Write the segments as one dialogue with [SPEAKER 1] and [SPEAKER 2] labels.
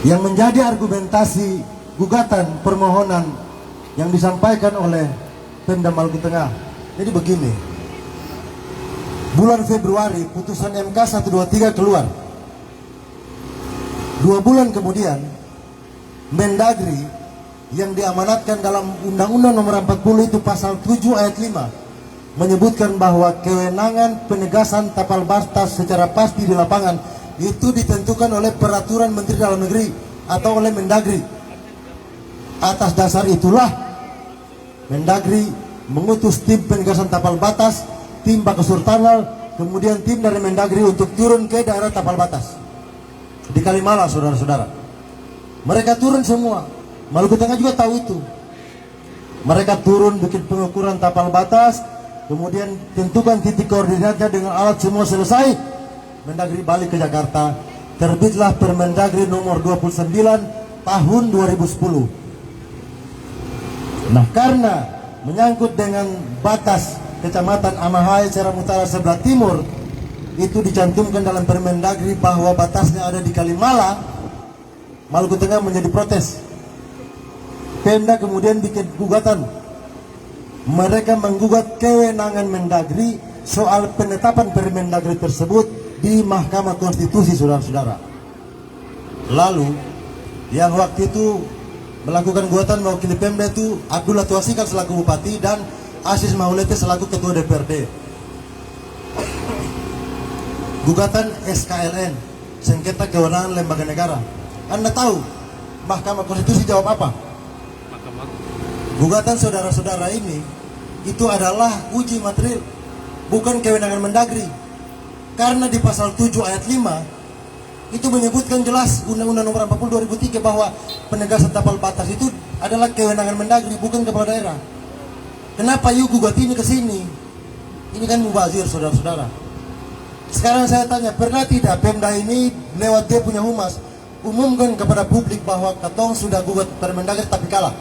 [SPEAKER 1] Yang menjadi argumentasi gugatan permohonan yang disampaikan oleh Pemda Maluku Tengah. Jadi begini, bulan Februari putusan MK 123 keluar. 2 bulan kemudian Mendagri yang diamanatkan dalam Undang-Undang Nomor 40 itu pasal 7 ayat 5 menyebutkan bahwa kewenangan penegasan tapal batas secara pasti di lapangan itu ditentukan oleh peraturan Menteri Dalam Negeri atau oleh Mendagri. Atas dasar itulah Mendagri mengutus tim penegasan tapal batas, tim Bakasurtanal, kemudian tim dari Mendagri untuk turun ke daerah tapal batas di Kalimala, saudara-saudara. Mereka turun semua. Maluku Tengah juga tahu itu. Mereka turun bikin pengukuran tapal batas, kemudian tentukan titik koordinatnya dengan alat semua selesai. Mendagri balik ke Jakarta. Terbitlah Permendagri nomor 29 tahun 2010. Nah, karena menyangkut dengan batas Kecamatan Amahai Seram Utara sebelah timur, itu dicantumkan dalam Permendagri bahwa batasnya ada di Kalimala, Maluku Tengah menjadi protes. Pemda kemudian bikin gugatan. Mereka menggugat kewenangan Mendagri soal penetapan Permendagri tersebut di Mahkamah Konstitusi, saudara-saudara. Lalu yang waktu itu melakukan gugatan mewakili Pemda itu Abdullah Tuasikal selaku Bupati dan Aziz Maulete selaku Ketua DPRD. Gugatan SKLN, sengketa kewenangan lembaga negara. Anda tahu Mahkamah Konstitusi jawab apa? Gugatan saudara-saudara ini itu adalah uji material, bukan kewenangan Mendagri. Karena di pasal 7 ayat 5 itu menyebutkan jelas Undang-Undang Nomor 40 2003 bahwa penegasan tapal batas itu adalah kewenangan Mendagri, bukan kepala daerah. Kenapa you gugat ini ke sini? Ini kan mubazir, saudara-saudara. Sekarang saya tanya, pernah tidak Pemda ini lewat dia punya humas umumkan kepada publik bahwa katong sudah gugat Permendagri tapi kalah?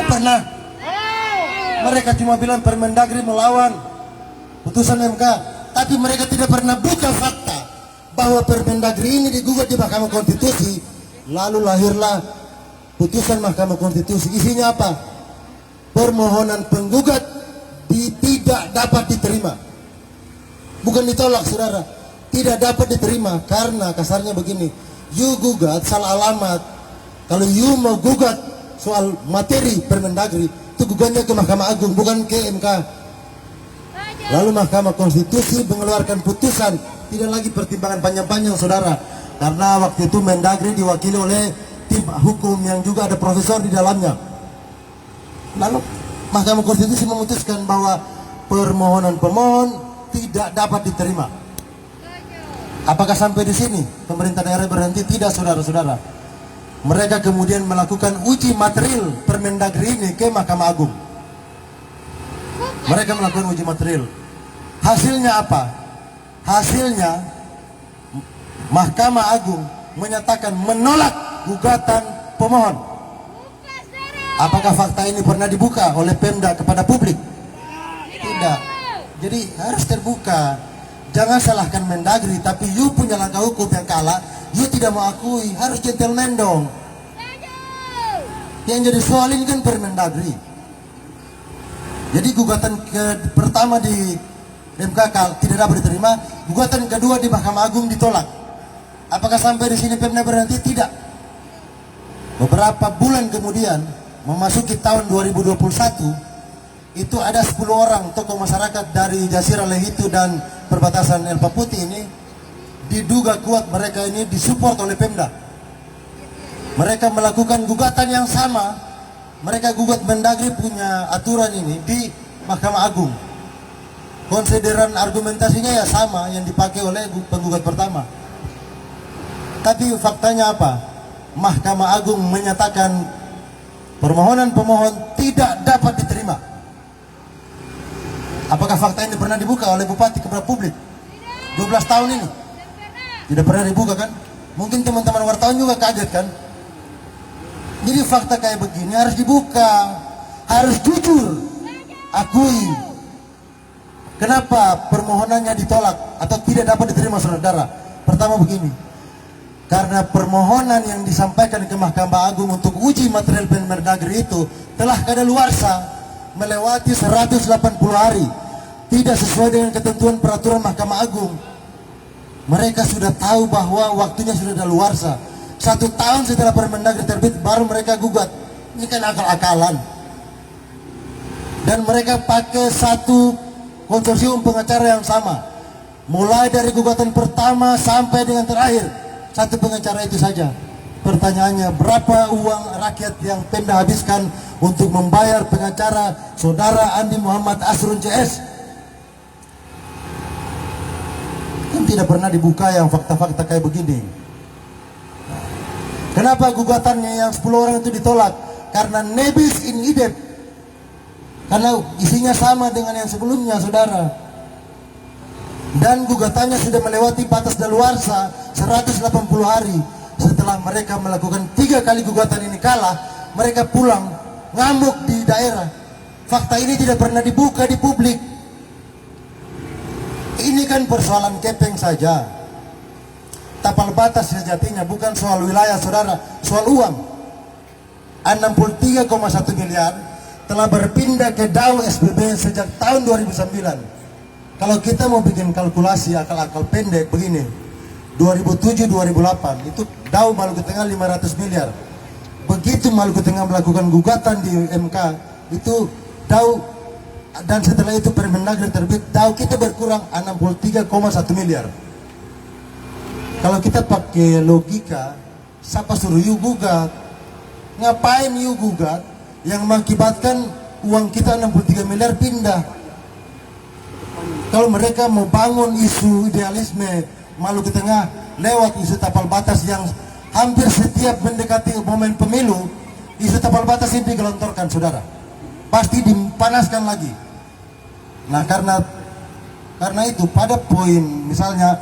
[SPEAKER 1] Pernah. Mereka cuma bilang Permendagri melawan putusan MK, tapi mereka tidak pernah buka fakta bahwa Permendagri ini digugat di Mahkamah Konstitusi. Lalu lahirlah putusan Mahkamah Konstitusi. Isinya apa? Permohonan penggugat tidak dapat diterima. Bukan ditolak, saudara. Tidak dapat diterima karena kasarnya begini. You gugat salah alamat. Kalau you mau gugat soal materi Permendagri, itu gugatnya ke Mahkamah Agung, bukan ke MK. Lalu Mahkamah Konstitusi mengeluarkan putusan, tidak lagi pertimbangan panjang-panjang, saudara. Karena waktu itu Mendagri diwakili oleh tim hukum yang juga ada profesor di dalamnya. Lalu Mahkamah Konstitusi memutuskan bahwa permohonan pemohon tidak dapat diterima. Apakah sampai di sini pemerintah daerah berhenti? Tidak, saudara-saudara. Mereka kemudian melakukan uji material Permendagri ini ke Mahkamah Agung. Mereka melakukan uji material. Hasilnya apa? Hasilnya Mahkamah Agung menyatakan menolak gugatan pemohon. Apakah fakta ini pernah dibuka oleh Pemda kepada publik? Tidak. Jadi harus terbuka. Jangan salahkan Mendagri, tapi you punya langkah hukum yang kalah, you tidak mau akui, harus gentleman dong. Yang jadi soal ini kan Permendagri. Jadi gugatan pertama di MK tidak dapat diterima, gugatan kedua di Mahkamah Agung ditolak. Apakah sampai di sini Pemda berhenti? Tidak. Beberapa bulan kemudian, memasuki tahun 2021, itu ada 10 orang tokoh masyarakat dari Jasirah Lehitu dan perbatasan El Paputi ini diduga kuat mereka ini disupport oleh Pemda. Mereka melakukan gugatan yang sama. Mereka gugat Mendagri punya aturan ini di Mahkamah Agung. Konsideran argumentasinya ya sama yang dipakai oleh penggugat pertama. Tapi faktanya apa? Mahkamah Agung menyatakan permohonan pemohon tidak dapat diterima. Apakah fakta ini pernah dibuka oleh Bupati kepada publik? 12 tahun ini tidak pernah dibuka kan? Mungkin teman-teman wartawan juga kaget kan? Jadi fakta kayak begini harus dibuka, harus jujur, akui. Kenapa permohonannya ditolak atau tidak dapat diterima, saudara? Pertama begini, Karena permohonan yang disampaikan ke Mahkamah Agung untuk uji material Permendagri itu telah kadaluarsa melewati 180 hari, tidak sesuai dengan ketentuan peraturan Mahkamah Agung. Mereka sudah tahu bahwa waktunya sudah daluarsa. 1 tahun setelah Permendagri terbit baru mereka gugat. Ini kan akal-akalan. Dan mereka pakai satu konsorsium pengacara yang sama, mulai dari gugatan pertama sampai dengan terakhir, satu pengacara itu saja. Pertanyaannya, berapa uang rakyat yang Pemda habiskan untuk membayar pengacara saudara Andi Muhammad Asrun CS? Kan tidak pernah dibuka yang fakta-fakta kayak begini. Kenapa gugatannya yang 10 orang itu ditolak? Karena nebis in idem. Karena isinya sama dengan yang sebelumnya, saudara. Dan gugatannya sudah melewati batas daluarsa 180 hari. Setelah mereka melakukan 3 kali gugatan ini kalah, mereka pulang ngamuk di daerah. Fakta ini tidak pernah dibuka di publik. Ini kan persoalan kepeng saja. Tapal batas sejatinya bukan soal wilayah, saudara, soal uang. 63,1 miliar telah berpindah ke DAU SPB sejak tahun 2009. Kalau kita mau bikin kalkulasi akal-akal pendek begini, 2007-2008 itu DAU Maluku Tengah 500 miliar. Begitu Maluku Tengah melakukan gugatan di MK, itu DAU, dan setelah itu Permendagri terbit, DAU kita berkurang 63,1 miliar. Kalau kita pakai logika, siapa suruh you gugat? Ngapain you gugat? Yang mengakibatkan uang kita 63 miliar pindah. Kalau mereka mau bangun isu idealisme Maluku Tengah lewat isu tapal batas yang hampir setiap mendekati momen pemilu, isu tapal batas ini digelontorkan, saudara. Pasti dipanaskan lagi. Nah, karena itu pada poin misalnya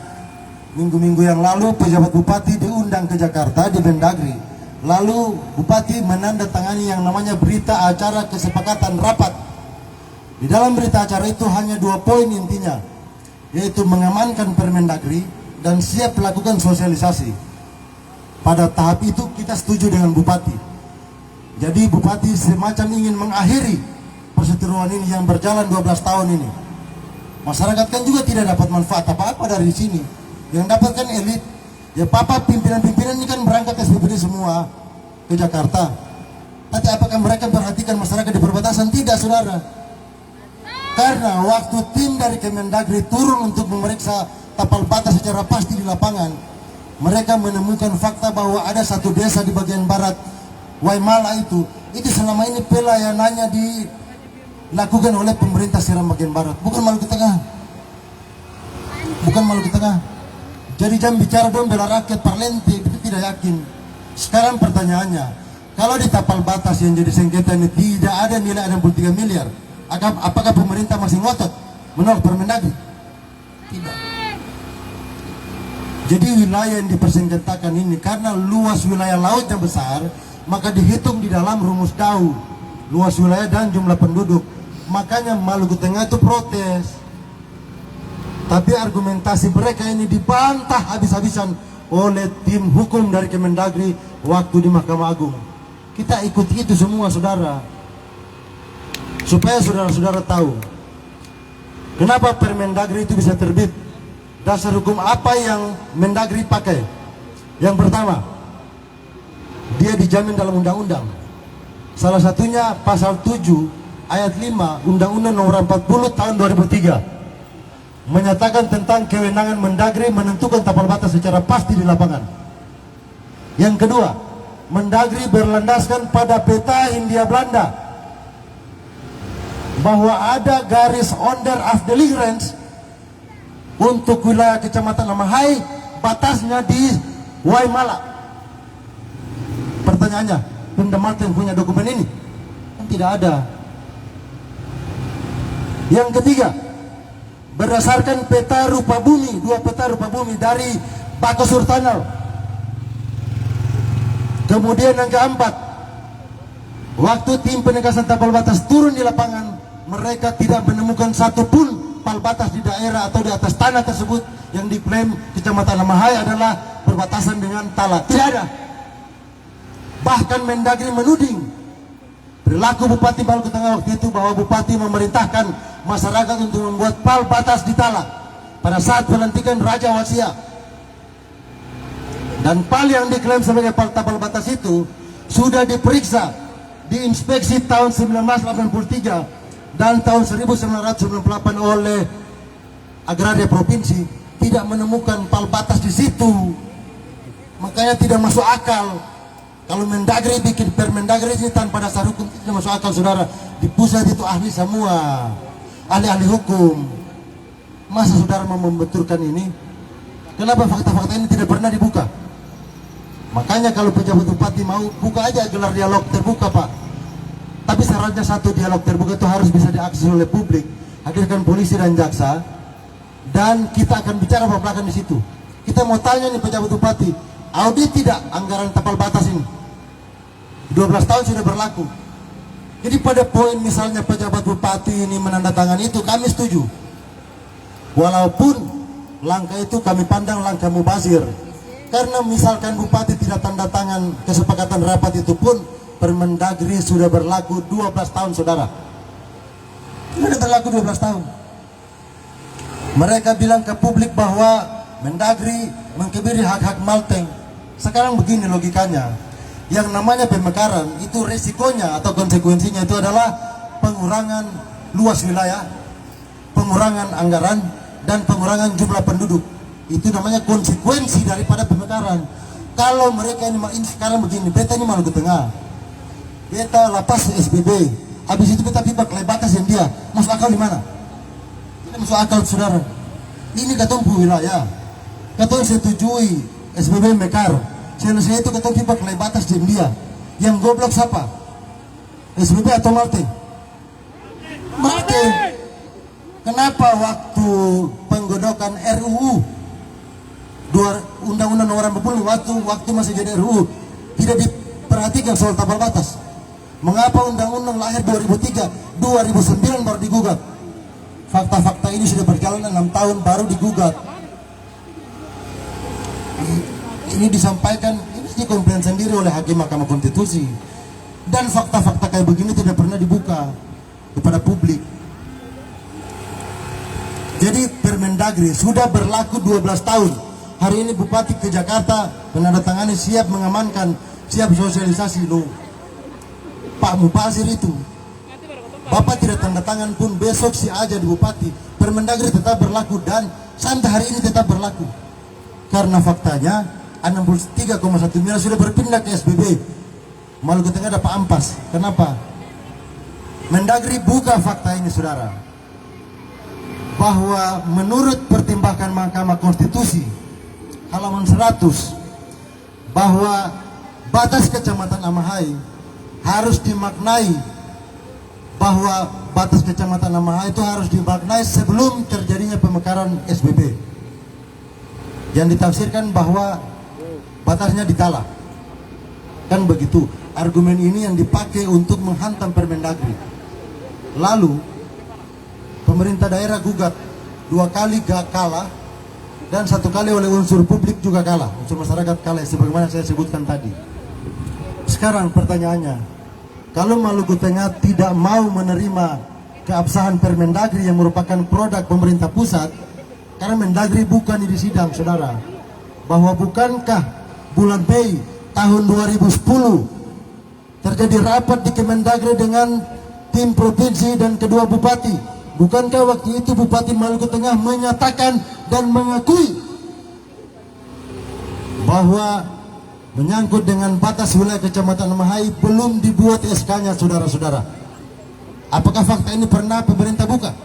[SPEAKER 1] minggu-minggu yang lalu pejabat bupati diundang ke Jakarta di Mendagri. Lalu bupati menandatangani yang namanya berita acara kesepakatan rapat. Di dalam berita acara itu hanya 2 poin intinya, yaitu mengamankan Permendagri dan siap melakukan sosialisasi. Pada tahap itu kita setuju dengan bupati. Jadi bupati semacam ingin mengakhiri perseteruan ini yang berjalan 12 tahun ini. Masyarakat kan juga tidak dapat manfaat apa-apa dari sini. Yang dapatkan elit. Ya papa pimpinan-pimpinan ini kan berangkat SPBD semua ke Jakarta. Tapi apakah mereka perhatikan masyarakat di perbatasan? Tidak, saudara. Karena waktu tim dari Kemendagri turun untuk memeriksa tapal batas secara pasti di lapangan, mereka menemukan fakta bahwa ada satu desa di bagian barat Waimala itu selama ini pelayanannya dilakukan oleh pemerintah Seram bagian barat, bukan Maluku Tengah. Bukan Maluku Tengah. Jadi jangan bicara dong bela rakyat parlente, itu tidak yakin. Sekarang pertanyaannya, kalau di tapal batas yang jadi sengketa ini tidak ada nilai 63 miliar, apakah pemerintah masih ngotot menolak Permendagri? Tidak. Jadi wilayah yang dipersengketakan ini karena luas wilayah lautnya besar, maka dihitung di dalam rumus DAU, luas wilayah dan jumlah penduduk. Makanya Maluku Tengah itu protes. Tapi argumentasi mereka ini dibantah habis-habisan oleh tim hukum dari Kemendagri waktu di Mahkamah Agung. Kita ikuti itu semua, saudara, supaya saudara-saudara tahu kenapa Permendagri itu bisa terbit. Dasar hukum apa yang Mendagri pakai? Yang pertama, dia dijamin dalam undang-undang. Salah satunya pasal 7 ayat 5 Undang-Undang Nomor 40 tahun 2003 menyatakan tentang kewenangan Mendagri menentukan tapal batas secara pasti di lapangan. Yang kedua, Mendagri berlandaskan pada peta Hindia Belanda bahwa ada garis onder afdelinggrens untuk wilayah Kecamatan Lamahai, batasnya di Waimala. Pertanyaannya, Pemda Malten punya dokumen ini? Kan tidak ada. Yang ketiga, berdasarkan peta rupa bumi, 2 peta rupa bumi dari Bako Surtanal. Kemudian yang keempat, waktu tim penegasan tapal batas turun di lapangan, mereka tidak menemukan satupun pal batas di daerah atau di atas tanah tersebut yang diklaim Kecamatan Lamahai adalah berbatasan dengan Tala. Tidak ada. Bahkan Mendagri menuding perilaku Bupati Maluku Tengah waktu itu bahwa Bupati memerintahkan masyarakat untuk membuat pal batas di Tala pada saat pelantikan Raja Wasia. Dan pal yang diklaim sebagai pal batas itu sudah diperiksa, diinspeksi tahun 1983 dan tahun 1998 oleh Agraria Provinsi, tidak menemukan pal batas di situ. Makanya tidak masuk akal kalau Mendagri bikin Permendagri ini tanpa dasar hukum. Tidak masuk akal, saudara. Di pusat itu ahli semua, ahli-ahli hukum. Masa saudara mau membenturkan ini? Kenapa fakta-fakta ini tidak pernah dibuka? Makanya kalau pejabat bupati mau, buka aja gelar dialog terbuka, Pak. Tapi syaratnya satu, dialog terbuka itu harus bisa diakses oleh publik. Hadirkan polisi dan jaksa, dan kita akan bicara belakang di situ. Kita mau tanya nih pejabat bupati, audit tidak anggaran tapal batas ini? 12 tahun sudah berlaku. Jadi pada poin misalnya pejabat bupati ini menandatangani itu, kami setuju. Walaupun langkah itu kami pandang langkah mubazir. Karena misalkan bupati tidak tanda tangan kesepakatan rapat itu pun, Permendagri sudah berlaku 12 tahun, saudara. Sudah berlaku 12 tahun. Mereka bilang ke publik bahwa Mendagri mengkebiri hak-hak Malteng. Sekarang begini logikanya, yang namanya pemekaran itu resikonya atau konsekuensinya itu adalah pengurangan luas wilayah, pengurangan anggaran, dan pengurangan jumlah penduduk. Itu namanya konsekuensi daripada pemekaran. Kalau mereka ini sekarang begini, beta ini Maluku Tengah, beta lapas SBB, habis itu beta pipa kelai batas yang dia, masuk akal di mana? Tidak masuk akal, saudara. Ini katompu wilayah, katong setujui SBB mekar, selesai itu katong pipa kelai batas yang dia. Yang goblok siapa? SBB atau Malteng? Malteng. Kenapa waktu penggodokan RUU Undang-Undang Nomor 40 waktu masih jadi RUU tidak diperhatikan soal tapal batas? Mengapa undang-undang lahir 2003, 2009 baru digugat? Fakta-fakta ini sudah berjalan 6 tahun baru digugat. Ini disampaikan, ini dikomplain sendiri oleh Hakim Mahkamah Konstitusi. Dan fakta-fakta kayak begini tidak pernah dibuka kepada publik. Jadi Permendagri sudah berlaku 12 tahun. Hari ini Bupati ke Jakarta menandatangani, siap mengamankan, siap sosialisasi. Loh, Pak Mubazir itu, Bapak tidak tanda tangan pun besok si aja di Bupati, Permendagri tetap berlaku dan sampai hari ini tetap berlaku. Karena faktanya 63,1 miliar sudah berpindah ke SBB. Maluku Tengah dapat ampas. Kenapa? Mendagri buka fakta ini, saudara, bahwa menurut pertimbangan Mahkamah Konstitusi halaman 100, bahwa batas Kecamatan Amahai harus dimaknai, bahwa batas Kecamatan Amahai itu harus dimaknai sebelum terjadinya pemekaran SBB, yang ditafsirkan bahwa batasnya di Tala. Kan begitu. Argumen ini yang dipakai untuk menghantam Permendagri. Lalu pemerintah daerah gugat 2 kali gak kalah, dan 1 kali oleh unsur publik juga kalah, unsur masyarakat kalah, sebagaimana saya sebutkan tadi. Sekarang pertanyaannya, kalau Maluku Tengah tidak mau menerima keabsahan Permendagri yang merupakan produk pemerintah pusat, karena Mendagri bukan di sidang, saudara, bahwa bukankah bulan Mei tahun 2010 terjadi rapat di Kemendagri dengan tim provinsi dan kedua bupati? Bukankah waktu itu Bupati Maluku Tengah menyatakan dan mengakui bahwa menyangkut dengan batas wilayah Kecamatan Amahai belum dibuat SK-nya, saudara-saudara? Apakah fakta ini pernah pemerintah buka?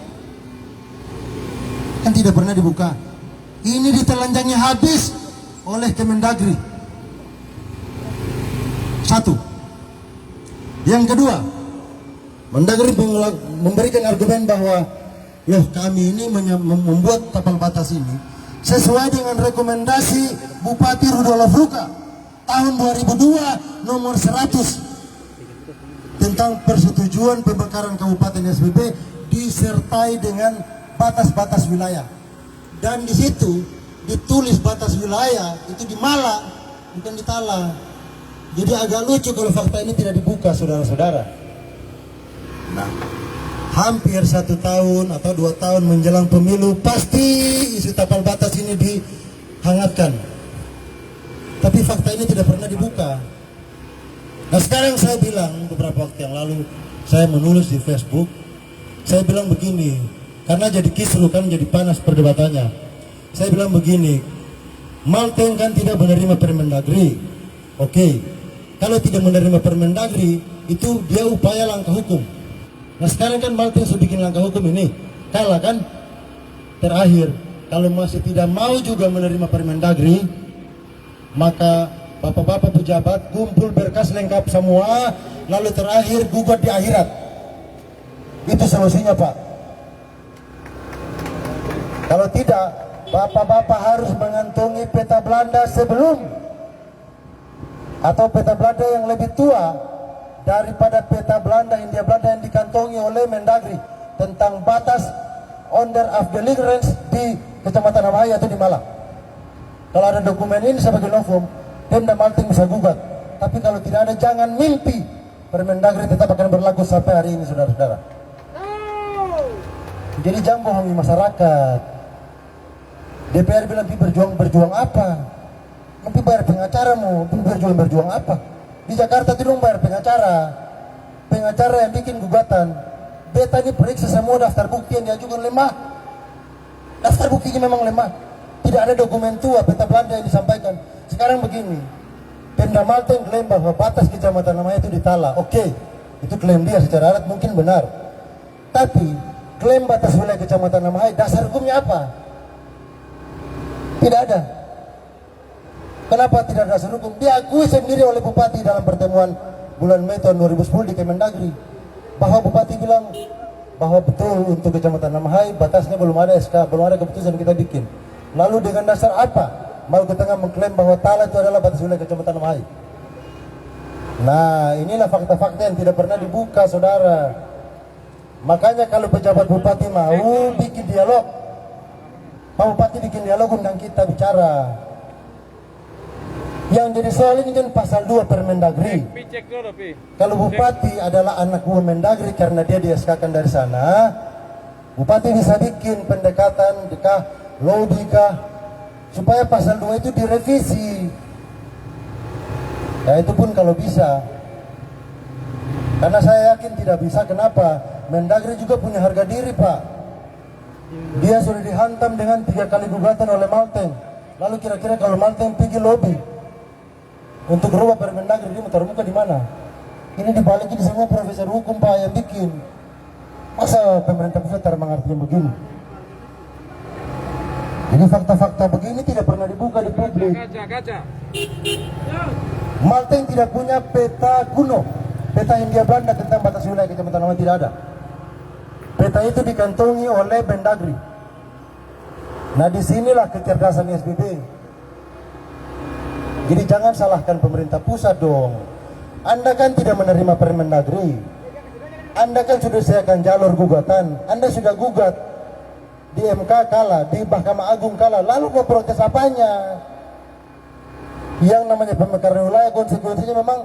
[SPEAKER 1] Kan tidak pernah dibuka. Ini ditelanjangi habis oleh Kemendagri. Satu. Yang kedua, Mendagri memberikan argumen bahwa loh, kami ini membuat tapal batas ini sesuai dengan rekomendasi Bupati Rudolf Ruka tahun 2002 nomor 100 tentang persetujuan pemekaran Kabupaten SBB disertai dengan batas-batas wilayah. Dan di situ ditulis batas wilayah itu di Malang, bukan di Tala. Jadi agak lucu kalau fakta ini tidak dibuka, saudara-saudara. Nah, hampir 1 tahun atau 2 tahun menjelang pemilu, pasti isu tapal batas ini dihangatkan. Tapi fakta ini tidak pernah dibuka. Nah, sekarang saya bilang, beberapa waktu yang lalu saya menulis di Facebook, saya bilang begini, karena jadi kisruh kan, jadi panas perdebatannya. Saya bilang begini, Malteng kan tidak menerima Permendagri. Oke, kalau tidak menerima Permendagri, itu dia upaya langkah hukum. Nah, sekarang kan Malteng sudah bikin langkah hukum ini, kalah kan? Terakhir, kalau masih tidak mau juga menerima Permendagri, maka bapak-bapak pejabat kumpul berkas lengkap semua, lalu terakhir gugat di akhirat. Itu solusinya, Pak. Kalau tidak, bapak-bapak harus mengantongi peta Belanda sebelum, atau peta Belanda yang lebih tua daripada peta Belanda, Hindia Belanda yang dikantongi oleh Mendagri tentang batas order of deliverance di Kecamatan Amahai atau di Malang. Kalau ada dokumen ini sebagai novum, Pemda Malteng bisa gugat. Tapi kalau tidak ada, jangan mimpi Permendagri tetap akan berlaku sampai hari ini, saudara-saudara. Jadi jangan bohongi masyarakat. DPR bilang berjuang apa? Nanti bayar pengacaramu, berjuang apa? Di Jakarta itu dong bayar pengacara yang bikin gugatan. Beta ini periksa semua daftar bukti yang diajukan lemah. Daftar buktinya memang lemah. Tidak ada dokumen tua peta Belanda yang disampaikan. Sekarang begini, Pemda Malteng klaim bahwa batas Kecamatan namanya itu di Tala. Oke, itu klaim dia secara alat mungkin benar. Tapi klaim batas wilayah Kecamatan Namahai, dasar hukumnya apa? Tidak ada. Kenapa tidak ada dasar hukum? Diakui sendiri oleh Bupati dalam pertemuan bulan Mei tahun 2010 di Kemendagri, bahwa Bupati bilang bahwa betul untuk Kecamatan Namahai batasnya belum ada SK, belum ada keputusan kita bikin. Lalu dengan dasar apa Maluku Tengah mengklaim bahwa Tala itu adalah batas wilayah Kecamatan Namahai? Nah, inilah fakta-fakta yang tidak pernah dibuka, saudara. Makanya kalau pejabat bupati mau bikin dialog, Pak Bupati bikin dialog, undang kita bicara. Yang jadi soal ini kan pasal 2 Permendagri. Kalau bupati adalah anak buah Mendagri karena dia di-SK-kan dari sana, bupati bisa bikin pendekatan dekah, logika, supaya pasal 2 itu direvisi. Ya itu pun kalau bisa. Karena saya yakin tidak bisa. Kenapa? Mendagri juga punya harga diri, Pak. Dia sudah dihantam dengan 3 kali gugatan oleh Malteng. Lalu kira-kira kalau Malteng pergi lobby untuk rubah Permendagri, dia mau taruh muka di mana? Ini dibalikin semua profesor hukum, Pak, yang bikin. Masa pemerintah pusat tidak mengerti begini? Jadi fakta-fakta begini tidak pernah dibuka di publik. Malteng tidak punya peta kuno, peta Hindia Belanda tentang batas wilayah Kecamatan Namahai, tidak ada. Peta itu dikantongi oleh Mendagri. Nah, disinilah kecerdasan SBB. Jadi jangan salahkan pemerintah pusat dong. Anda kan tidak menerima Permendagri. Anda kan sudah siapkan jalur gugatan. Anda sudah gugat di MK kalah, di Mahkamah Agung kalah. Lalu mau protes apanya? Yang namanya pemekaran wilayah konsekuensinya memang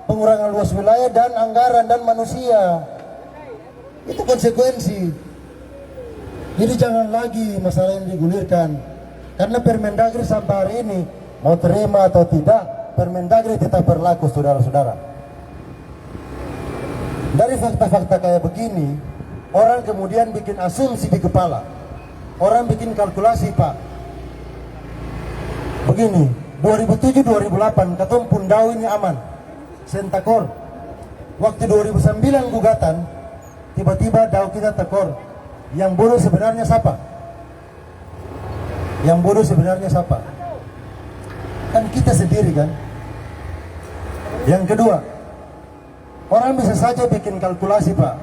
[SPEAKER 1] pengurangan luas wilayah dan anggaran dan manusia. Itu konsekuensi. Jadi jangan lagi masalah ini digulirkan. Karena Permendagri sampai hari ini, mau terima atau tidak, Permendagri tetap berlaku, saudara-saudara. Dari fakta-fakta kayak begini, orang kemudian bikin asumsi di kepala. Orang bikin kalkulasi, Pak. Begini, 2007-2008 ketum Pundau ini aman, sentakor. Waktu 2009 gugatan, tiba-tiba dau kita tekor. Yang bodoh sebenarnya siapa? Yang bodoh sebenarnya siapa? Kan kita sendiri kan. Yang kedua, orang bisa saja bikin kalkulasi, Pak,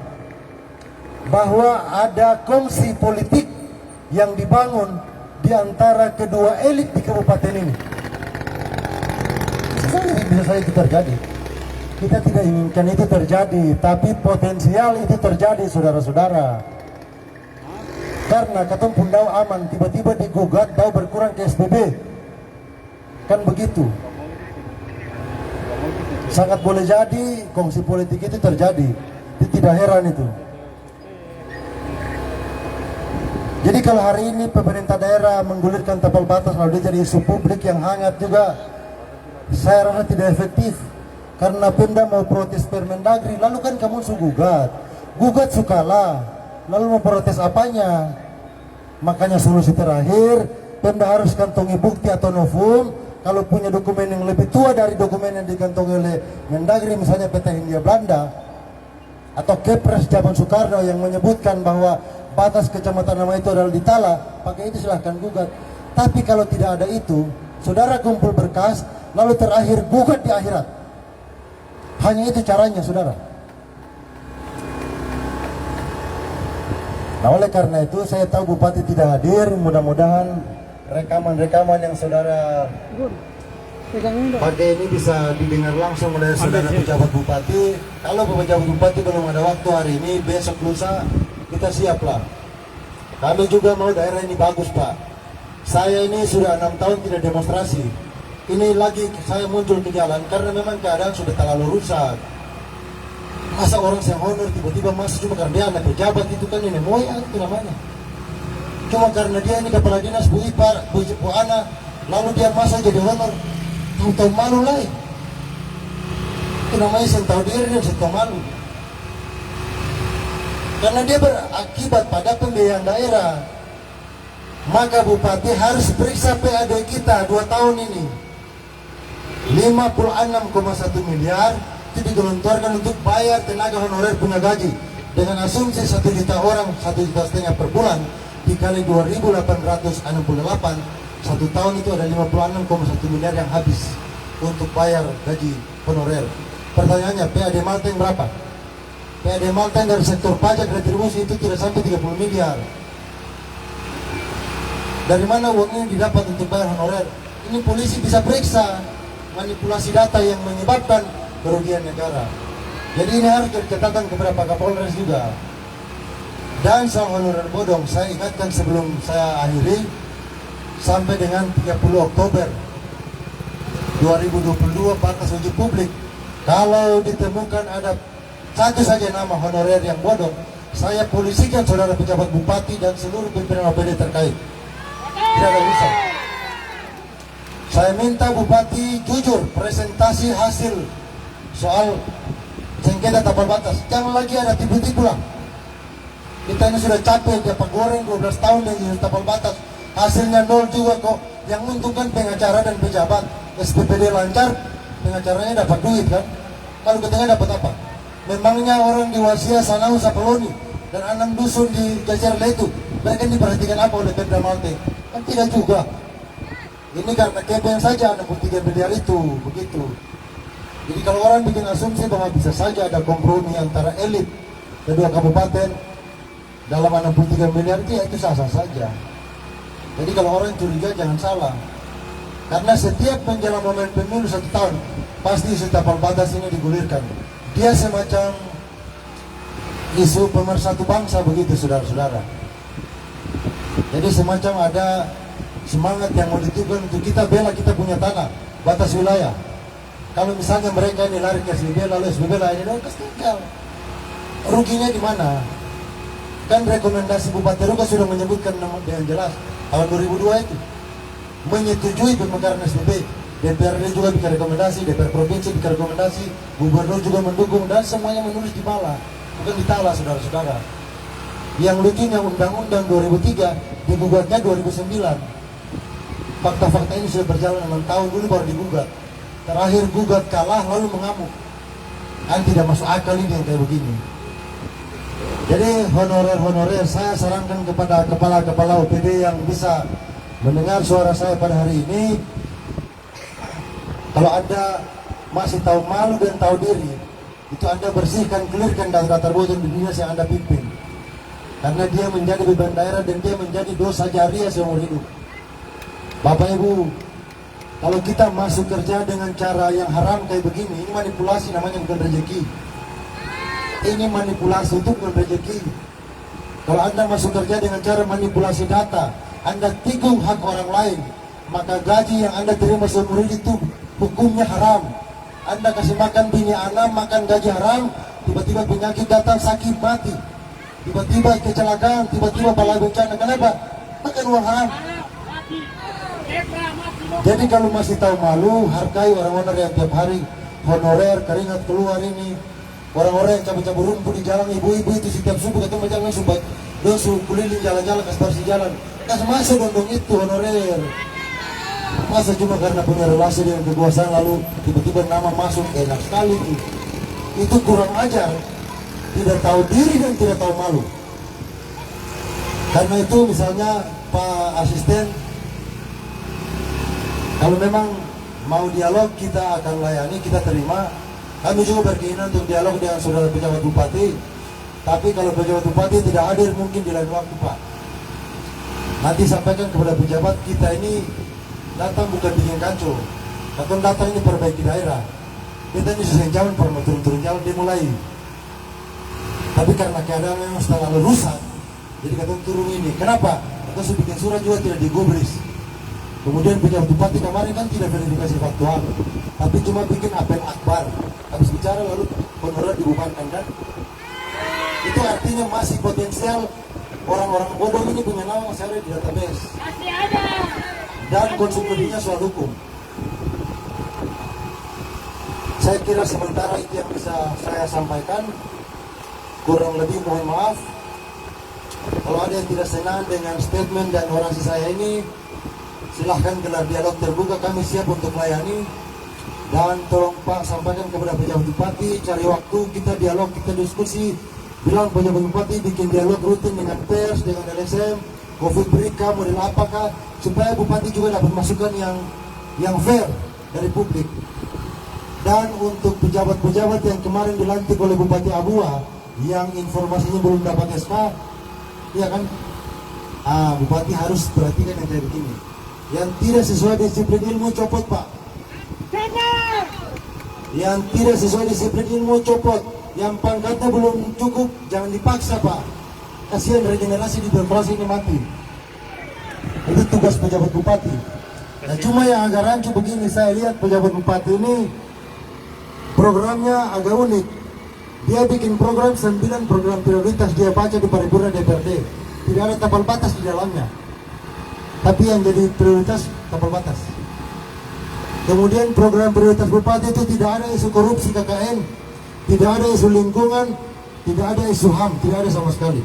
[SPEAKER 1] bahwa ada kongsi politik yang dibangun di antara kedua elit di kabupaten ini. Bisa saja itu terjadi. Kita tidak inginkan itu terjadi, tapi potensial itu terjadi, saudara-saudara. Karena katong pun dau aman, tiba-tiba digugat dau berkurang ke SPB. Kan begitu. Sangat boleh jadi kongsi politik itu terjadi. Itu tidak heran itu. Jadi kalau hari ini pemerintah daerah menggulirkan tapal batas lalu dia jadi isu publik yang hangat juga, saya rasa tidak efektif. Karena Pemda mau protes Permendagri, lalu kan kamu gugat sukalah, lalu mau protes apanya? Makanya solusi terakhir, Pemda harus kantongi bukti atau novum. Kalau punya dokumen yang lebih tua dari dokumen yang dikantongi oleh Mendagri, misalnya PT Hindia Belanda atau Kepres zaman Soekarno yang menyebutkan bahwa batas kecamatan nama itu adalah ditala, pakai itu silahkan gugat. Tapi kalau tidak ada itu, saudara kumpul berkas, lalu terakhir gugat di akhirat. Hanya itu caranya, saudara. Nah, oleh karena itu saya tahu Bupati tidak hadir, mudah-mudahan rekaman-rekaman yang saudara pakai ini bisa didengar langsung oleh saudara pejabat Bupati. Kalau pejabat Bupati belum ada waktu hari ini, besok lusa kita siaplah. Kami juga mau daerah ini bagus, Pak. Saya ini sudah 6 tahun tidak demonstrasi. Ini lagi saya muncul ke jalan karena memang keadaan sudah terlalu rusak. Masa orang yang honor tiba-tiba masuk cuma karena dia anak pejabat, itu kan ini moyang itu namanya. Cuma karena dia ini kepala dinas Bu Ipar, Bu Ana, lalu dia masuk jadi honor. Tahu-tahu malu lah. Itu namanya tahu diri dan tahu malu. Karena dia berakibat pada pembiayaan daerah. Maka Bupati harus periksa PAD kita 2 tahun ini. 56,1 miliar itu digelontorkan untuk bayar tenaga honorer punya gaji. Dengan asumsi 1 juta orang, 1,5 juta per bulan, dikali 2.868, 1 tahun itu ada 56,1 miliar yang habis untuk bayar gaji honorer. Pertanyaannya, PAD Malteng berapa? PAD Malteng dari sektor pajak retribusi itu tidak sampai 30 miliar. Dari mana uang ini didapat untuk bayar honorer? Ini polisi bisa periksa manipulasi data yang menyebabkan kerugian negara. Jadi ini harus dikatakan kepada Pak Kapolres juga. Dan soal honorer bodong, saya ingatkan sebelum saya akhiri, sampai dengan 30 Oktober 2022 batas uji publik, kalau ditemukan ada satu saja nama honorer yang bodong, saya polisikan saudara pejabat Bupati dan seluruh pimpinan OPD terkait. Tidak ada urusan. Saya minta Bupati jujur presentasi hasil soal sengketa tapal batas. Jangan lagi ada tipu-tipu lah. Kita ini sudah capek, dapat goreng 12 tahun dengan tapal batas. Hasilnya nol juga kok. Yang menguntungkan pengacara dan pejabat. SPPD lancar, pengacaranya dapat duit kan. Kalau ketengah dapat apa? Memangnya orang di Wasia, Sanau, Sapeloni dan 6 dusun di Jajar Letu, mereka diperhatikan apa oleh Pemda Malteng? Kan tidak juga. Ini karena KPN saja 63 miliar itu, begitu. Jadi kalau orang bikin asumsi bahwa bisa saja ada kompromi antara elit kedua kabupaten dalam 63 miliar itu sah-sah saja. Jadi kalau orang curiga jangan salah. Karena setiap menjelang momen pemilu 1 tahun, pasti isu tapal batas ini digulirkan. Dia semacam isu pemersatu bangsa begitu, saudara-saudara. Jadi semacam ada semangat yang mau ditujukan untuk kita bela kita punya tanah, batas wilayah. Kalau misalnya mereka ini lari ke SBB, lalu SBB lainnya dong tinggal. Ruginya di mana? Kan rekomendasi Bupati Ruka sudah menyebutkan dengan jelas tahun 2002 itu menyetujui pemekaran SBB. DPRD juga bikin rekomendasi, DPR Provinsi bikin rekomendasi, Gubernur juga mendukung, dan semuanya menulis di bala, bukan ditala, saudara-saudara. Yang lucunya Undang-Undang 2003 digugatnya 2009. Fakta-fakta ini sudah berjalan 6 tahun dulu baru digugat. Terakhir gugat kalah lalu mengamuk. Kan tidak masuk akal ini yang kayak begini. Jadi honorer-honorer, saya sarankan kepada kepala-kepala OPD yang bisa mendengar suara saya pada hari ini, kalau Anda masih tahu malu dan tahu diri, itu Anda bersihkan, clearkan data bodoh di dinas yang Anda pimpin. Karena dia menjadi beban daerah dan dia menjadi dosa jariah seumur hidup. Bapak Ibu, kalau kita masuk kerja dengan cara yang haram kayak begini, ini manipulasi namanya, bukan rezeki. Ini manipulasi, itu bukan rezeki. Kalau Anda masuk kerja dengan cara manipulasi data, Anda tikung hak orang lain, maka gaji yang Anda terima seumur hidup itu hukumnya haram. Anda kasih makan bini Anda, makan gaji haram, tiba-tiba penyakit datang, sakit, mati. Tiba-tiba kecelakaan, tiba-tiba bala bencana. Kenapa? Makan uang haram. Jadi kalau masih tahu malu, hargai orang-orang yang tiap hari honorer, keringat keluar ini. Orang-orang yang cabut-cabut rumput di jalan, ibu-ibu itu setiap subuh ketemu jalan sumpah. Dosu keliling jalan-jalan, kasih bersih jalan. Kasih masuk dong itu honorer. Masa cuma karena punya relasi dengan kekuasaan lalu tiba-tiba nama masuk, enak sekali itu. Itu kurang ajar. Tidak tahu diri dan tidak tahu malu. Karena itu misalnya Pak Asisten, kalau memang mau dialog kita akan layani, kita terima. Kami juga berkeinginan untuk dialog dengan saudara pejabat bupati. Tapi kalau pejabat bupati tidak hadir mungkin di lain waktu Pak. Nanti sampaikan kepada pejabat kita ini datang bukan bikin kacau. Datang ini perbaiki daerah. Kita ini susah jalan, pernah turun-turun jalan dia mulai. Tapi karena keadaan memang terlalu rusak, jadi kata turun ini. Kenapa? Kita sudah bikin surat juga tidak digubris. Kemudian pejabat bupati kemarin kan tidak verifikasi faktual, tapi cuma bikin apel akbar. Habis bicara lalu honorer dibubarkan kan? Itu artinya masih potensial orang-orang bodoh ini punya nama masih ada di database. Masih ada. Dan konsekuensinya soal hukum. Saya kira sementara itu yang bisa saya sampaikan. Kurang lebih mohon maaf kalau ada yang tidak senang dengan statement dan orasi saya ini, silahkan gelar dialog terbuka, kami siap untuk melayani. Dan tolong Pak sampaikan kepada pejabat bupati, cari waktu kita dialog, kita diskusi. Bilang pejabat bupati bikin dialog rutin dengan pers, dengan LSM, COVID berika, model apakah, supaya bupati juga dapat masukan yang fair dari publik. Dan untuk pejabat-pejabat yang kemarin dilantik oleh Bupati Abua, yang informasinya belum dapat SK, ya kan? Bupati harus perhatikan yang kayak begini. Yang tidak sesuai disiplin ilmu copot Pak. Yang tidak sesuai disiplin ilmu copot. Yang pangkatnya belum cukup jangan dipaksa Pak. Kasihan regenerasi di birokrasi ini mati. Itu tugas pejabat bupati. Nah cuma yang agak rancu begini, saya lihat pejabat bupati ini programnya agak unik. Dia bikin program 9 program prioritas, dia baca di paripurna DPRD. Tidak ada tapal batas di dalamnya. Tapi yang jadi prioritas tapal batas. Kemudian program prioritas bupati itu tidak ada isu korupsi KKN, tidak ada isu lingkungan, tidak ada isu HAM, tidak ada sama sekali.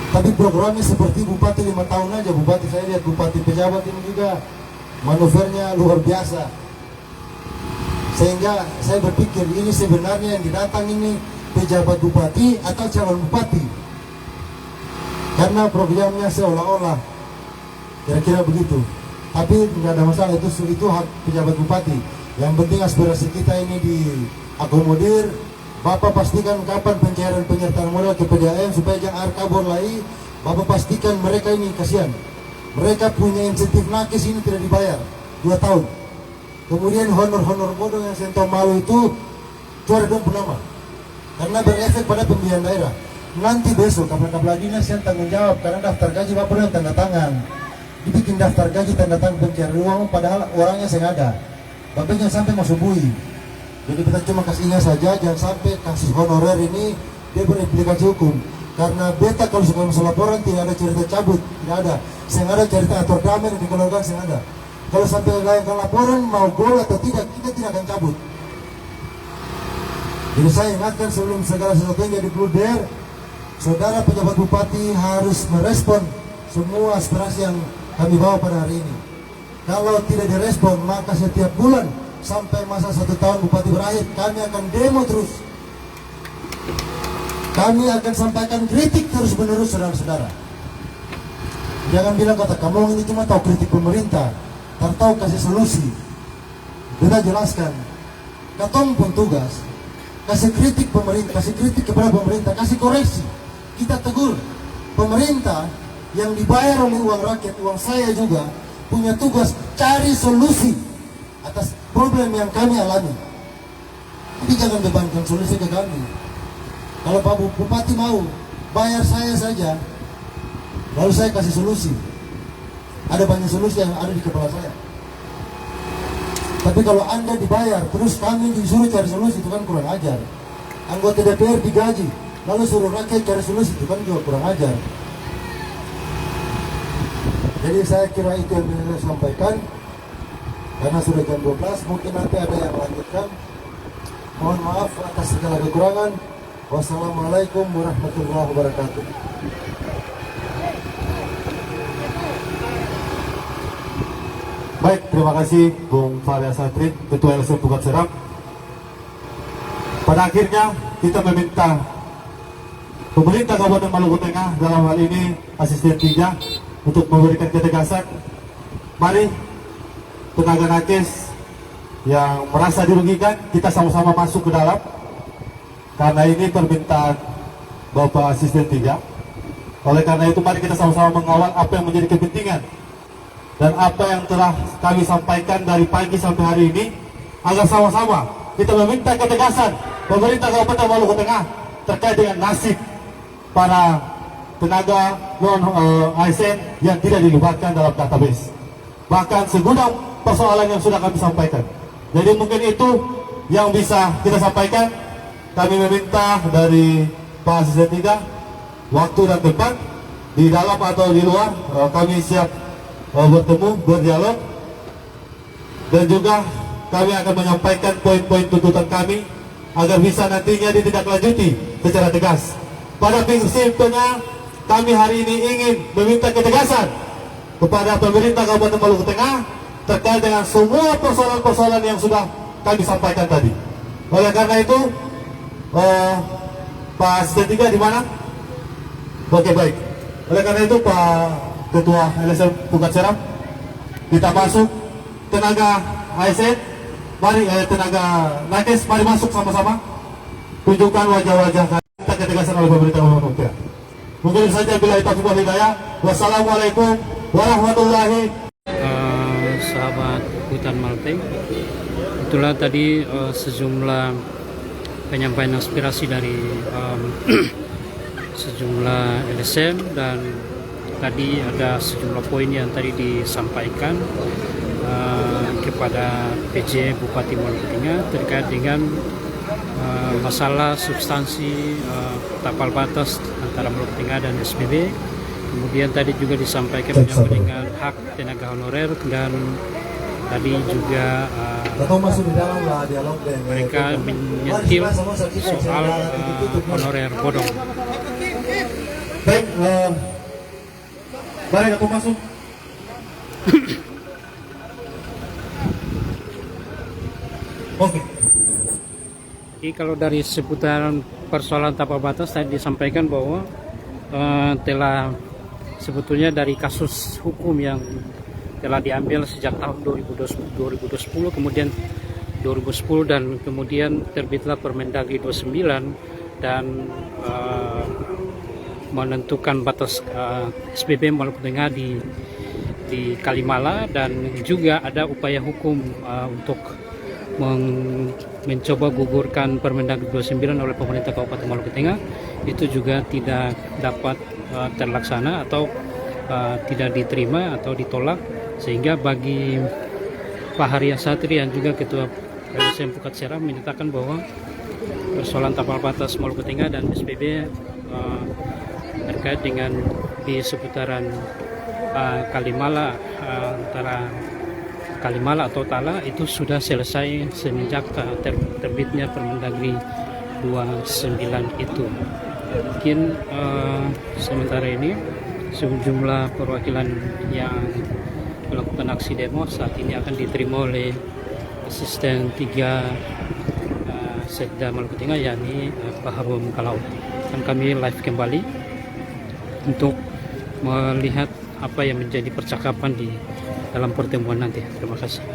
[SPEAKER 1] Tapi programnya seperti bupati 5 tahun aja. Bupati saya lihat, bupati pejabat ini juga manuvernya luar biasa. Sehingga saya berpikir ini sebenarnya yang didatang ini pejabat bupati atau calon bupati. Karena programnya seolah-olah kira-kira begitu. Tapi nggak ada masalah, itu hak pejabat bupati. Yang penting aspirasi kita ini diakomodir. Bapak pastikan kapan pencairan penyertaan modal ke PDAM supaya jangan kabur lagi. Bapak pastikan mereka ini kasihan. Mereka punya insentif nakis ini tidak dibayar 2 tahun. Kemudian honor-honor bodoh yang sentau malu itu keluar dong penama. Karena berefek pada pembiayaan daerah. Nanti besok kepala dinas yang tanggung jawab karena daftar gaji Bapak yang tanda tangan. Dibikin daftar gaji tanda tangan pencairan uang padahal orangnya sengaja. Bapak jangan sampai masuk bui. Jadi kita cuma kasih ingat saja, jangan sampai kasus honorer ini dia berimplikasi hukum. Karena beta kalau suka masalah laporan tidak ada cerita cabut, tidak ada. Sengaja cerita atur damai yang dikeluarkan sengaja. Kalau sampai layangkan laporan mau gol atau tidak, kita tidak akan cabut. Jadi saya ingatkan sebelum segala sesuatu yang jadi blunder, saudara pejabat bupati harus merespon semua aspirasi yang kami bawa pada hari ini. Kalau tidak direspon, maka setiap bulan sampai masa 1 tahun bupati berakhir, kami akan demo terus. Kami akan sampaikan kritik terus menerus saudara-saudara. Jangan bilang kata kamu ini cuma tahu kritik pemerintah, tahu kasih solusi. Kita jelaskan, katong pun tugas kasih kritik pemerintah, kasih kritik kepada pemerintah, kasih koreksi. Kita tegur pemerintah yang dibayar oleh uang rakyat, uang saya juga, punya tugas cari solusi atas problem yang kami alami. Tapi jangan bebankan solusi ke kami. Kalau Pak Bupati mau bayar saya saja, lalu saya kasih solusi. Ada banyak solusi yang ada di kepala saya. Tapi kalau Anda dibayar, terus kami disuruh cari solusi, itu kan kurang ajar. Anggota DPR digaji, lalu suruh rakyat cari solusi, itu kan juga kurang ajar. Jadi saya kira itu yang saya sampaikan. Karena sudah jam 12, mungkin nanti ada yang lanjutkan. Mohon maaf atas segala kekurangan. Wassalamualaikum warahmatullahi wabarakatuh.
[SPEAKER 2] Baik, terima kasih Bung Fahri Asatri, Ketua LSM Pukat Seram. Pada akhirnya kita meminta pemerintah Kabupaten Maluku Tengah, dalam hal ini Asisten 3, untuk memberikan ketegasan. Mari tenaga nakes yang merasa dirugikan, kita sama-sama masuk ke dalam, karena ini permintaan Bapak Asisten 3. Oleh karena itu mari kita sama-sama mengawal apa yang menjadi kepentingan dan apa yang telah kami sampaikan dari pagi sampai hari ini, agar sama-sama kita meminta ketegasan pemerintah Kabupaten Maluku Tengah terkait dengan nasib para tenaga non-ASN yang tidak dilibatkan dalam database. Bahkan segudang persoalan yang sudah kami sampaikan. Jadi mungkin itu yang bisa kita sampaikan. Kami meminta dari Pak Asisten 3, waktu dan tempat, di dalam atau di luar, kami siap bertemu, berdialog, dan juga kami akan menyampaikan poin-poin tuntutan kami agar bisa nantinya ditindaklanjuti secara tegas. Pada prinsipnya kami hari ini ingin meminta ketegasan kepada pemerintah Kabupaten Maluku Tengah terkait dengan semua persoalan-persoalan yang sudah kami sampaikan tadi. Oleh karena itu, Pak Asisten 3 di mana? Oke, baik. Oleh karena itu Pak Ketua LSM Pukat Seram, kita masuk. Tenaga ASN, mari tenaga nakes, mari masuk sama-sama. Tunjukkan wajah-wajah kita ketegasan oleh pemerintah Kabupaten Tengah. Mungkin saja bila itu wal hidayah. Wassalamualaikum warahmatullahi
[SPEAKER 3] sahabat Hutan Malteng. Itulah tadi sejumlah penyampaian aspirasi dari sejumlah LSM, dan tadi ada sejumlah poin yang tadi disampaikan kepada PJ Bupati Maluku Tengah terkait dengan masalah substansi tapal batas antara Maluku Tengah dan SPB. Kemudian tadi juga disampaikan menyangkut dengan hak tenaga honorer, dan tadi juga mereka menyentil soal honorer bodong.
[SPEAKER 2] Baik, mari aku masuk. Oke.
[SPEAKER 3] Jadi kalau dari seputaran persoalan tapal batas tadi disampaikan bahwa telah sebetulnya dari kasus hukum yang telah diambil sejak tahun 2010, kemudian 2010, dan kemudian terbitlah Permendagri 29 dan menentukan batas SPB Maluku Tengah di Kalimala, dan juga ada upaya hukum untuk mencoba gugurkan Permendagri 29 oleh pemerintah Kabupaten Maluku Tengah. Itu juga tidak dapat terlaksana atau tidak diterima atau ditolak, sehingga bagi Pak Hari Asatri yang juga Ketua LSM Pukat Seram menyatakan bahwa persoalan tapal batas Maluku Tengah dan SPB terkait dengan di seputaran Kalimala, antara Kalimala atau Tala, itu sudah selesai semenjak terbitnya Permendagri 29 itu. Mungkin sementara ini sejumlah perwakilan yang melakukan aksi demo saat ini akan diterima oleh Asisten 3 Sekda Maluku Tengah, yakni Pak Harum Kalau. Dan kami live kembali untuk melihat apa yang menjadi percakapan di dalam pertemuan nanti. Terima kasih.